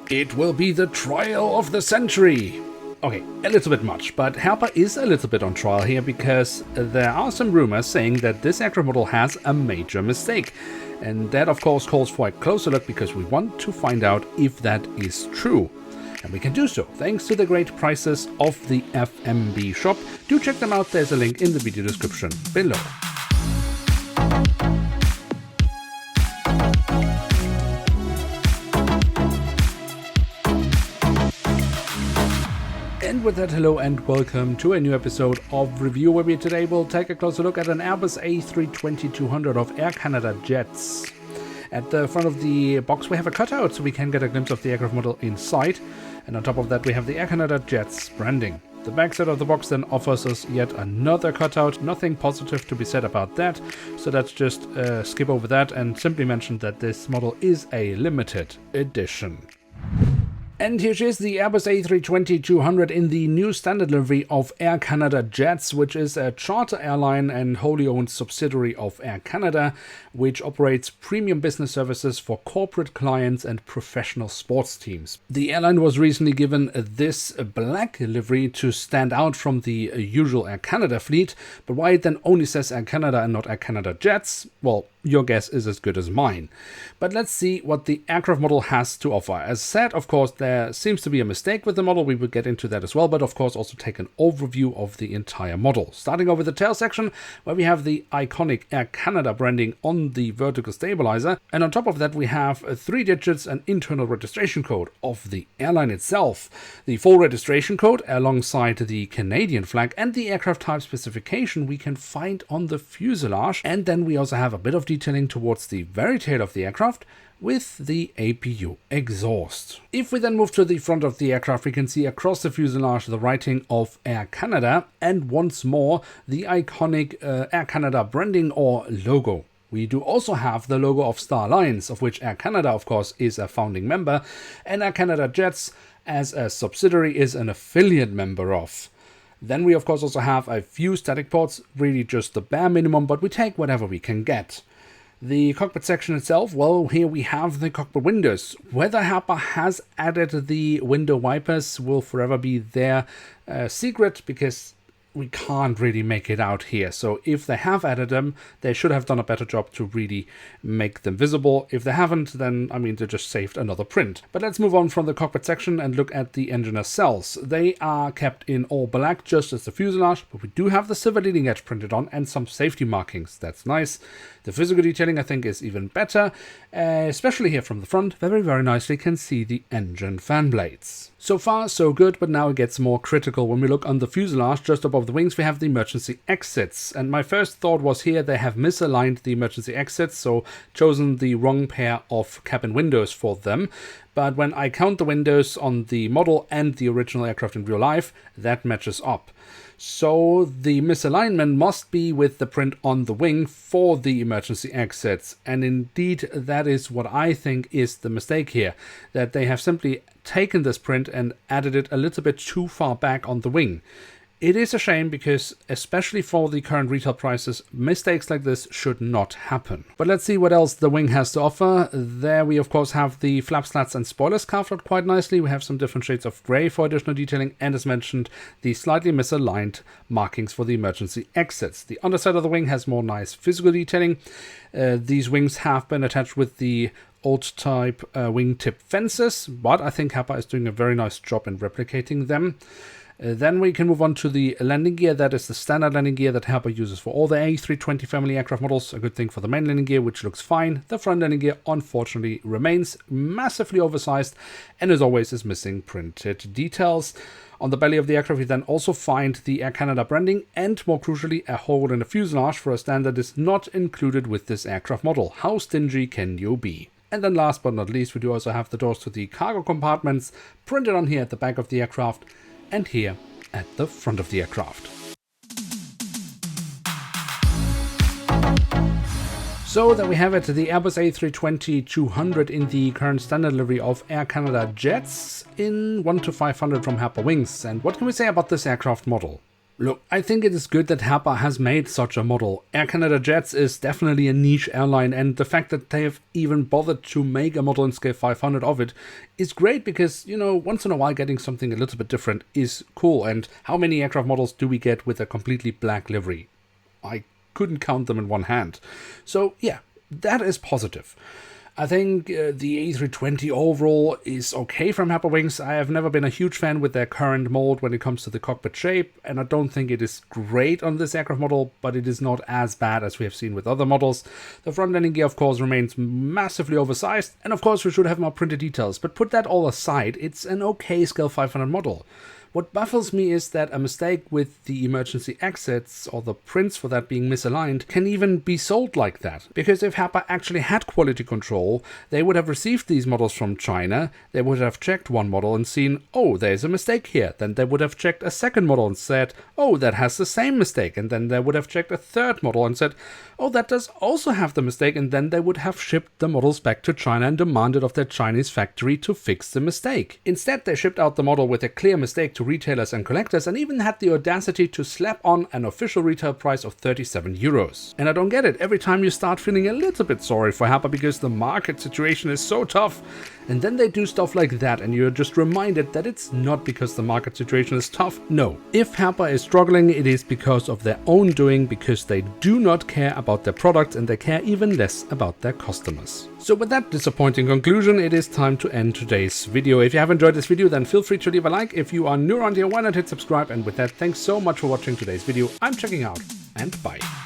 It will be the trial of the century. Okay, a little bit much, but Herpa is a little bit on trial here because there are some rumors saying that this aircraft model has a major mistake. And that of course calls for a closer look because we want to find out if that is true. And we can do so thanks to the great prices of the FMB shop. Do check them out, there's a link in the video description below. And with that, hello and welcome to a new episode of Review, where we today will take a closer look at an Airbus A320-200 of Air Canada Jetz. At the front of the box we have a cutout so we can get a glimpse of the aircraft model inside, and on top of that we have the Air Canada Jetz branding. The backside of the box then offers us yet another cutout, nothing positive to be said about that, so let's just skip over that and simply mention that this model is a limited edition. And here she is, the Airbus A320-200 in the new standard livery of Air Canada Jetz, which is a charter airline and wholly owned subsidiary of Air Canada, which operates premium business services for corporate clients and professional sports teams. The airline was recently given this black livery to stand out from the usual Air Canada fleet, but why it then only says Air Canada and not Air Canada Jetz, well, your guess is as good as mine. But let's see what the aircraft model has to offer. As said, of course, there seems to be a mistake with the model. We will get into that as well, but of course also take an overview of the entire model. Starting over the tail section, where we have the iconic Air Canada branding on the vertical stabilizer. And on top of that, we have 3 digits and internal registration code of the airline itself. The full registration code alongside the Canadian flag and the aircraft type specification we can find on the fuselage. And then we also have a bit of detailing towards the very tail of the aircraft with the APU exhaust. If we then move to the front of the aircraft, we can see across the fuselage the writing of Air Canada and once more the iconic Air Canada branding or logo. We do also have the logo of Star Alliance, of which Air Canada of course is a founding member, and Air Canada Jetz as a subsidiary is an affiliate member of. Then we of course also have a few static ports, really just the bare minimum, but we take whatever we can get. The cockpit section itself, well, here we have the cockpit windows. Whether Herpa has added the window wipers will forever be their secret, because we can't really make it out here. So if they have added them, they should have done a better job to really make them visible. If they haven't, then, I mean, they just saved another print. But let's move on from the cockpit section and look at the engine nacelles. They are kept in all black, just as the fuselage, but we do have the silver leading edge printed on and some safety markings. That's nice. The physical detailing, I think, is even better, especially here from the front. Very, very nicely can see the engine fan blades. So far, so good, but now it gets more critical. When we look on the fuselage, just above the wings, we have the emergency exits. And my first thought was here they have misaligned the emergency exits, so chosen the wrong pair of cabin windows for them. But when I count the windows on the model and the original aircraft in real life, that matches up. So the misalignment must be with the print on the wing for the emergency exits. And indeed, that is what I think is the mistake here, that they have simply taken this print and added it a little bit too far back on the wing. It is a shame because, especially for the current retail prices, mistakes like this should not happen. But let's see what else the wing has to offer. There we of course have the flap slats and spoilers carved out quite nicely. We have some different shades of grey for additional detailing, and as mentioned, the slightly misaligned markings for the emergency exits. The underside of the wing has more nice physical detailing. These wings have been attached with the old type wingtip fences, but I think Herpa is doing a very nice job in replicating them. Then we can move on to the landing gear. That is the standard landing gear that Herpa uses for all the A320 family aircraft models. A good thing for the main landing gear, which looks fine. The front landing gear, unfortunately, remains massively oversized and as always is missing printed details. On the belly of the aircraft, we then also find the Air Canada branding and, more crucially, a hole in the fuselage for a stand that is not included with this aircraft model. How stingy can you be? And then last but not least, we do also have the doors to the cargo compartments printed on here at the back of the aircraft and here at the front of the aircraft. So there we have it, the Airbus A320-200 in the current standard livery of Air Canada Jetz in 1-500 from Herpa Wings. And what can we say about this aircraft model? Look, I think it is good that Herpa has made such a model. Air Canada Jetz is definitely a niche airline, and the fact that they have even bothered to make a model in scale 500 of it is great because, you know, once in a while getting something a little bit different is cool. And how many aircraft models do we get with a completely black livery? I couldn't count them in one hand. So yeah, that is positive. I think the A320 overall is okay from Herpa Wings. I have never been a huge fan with their current mold when it comes to the cockpit shape, and I don't think it is great on this aircraft model, but it is not as bad as we have seen with other models. The front landing gear, of course, remains massively oversized, and of course we should have more printed details, but put that all aside, it's an okay scale 500 model. What baffles me is that a mistake with the emergency exits, or the prints for that being misaligned, can even be sold like that. Because if Herpa actually had quality control, they would have received these models from China, they would have checked one model and seen, oh, there's a mistake here. Then they would have checked a second model and said, oh, that has the same mistake. And then they would have checked a third model and said, oh, that does also have the mistake. And then they would have shipped the models back to China and demanded of their Chinese factory to fix the mistake. Instead, they shipped out the model with a clear mistake to retailers and collectors, and even had the audacity to slap on an official retail price of 37 euros. And I don't get it, every time you start feeling a little bit sorry for Herpa because the market situation is so tough, and then they do stuff like that and you're just reminded that it's not because the market situation is tough. No, if Herpa is struggling, it is because of their own doing, because they do not care about their products and they care even less about their customers. So with that disappointing conclusion, it is time to end today's video. If you have enjoyed this video, then feel free to leave a like. If you are new around here, why not hit subscribe? And with that, thanks so much for watching today's video. I'm checking out, and bye.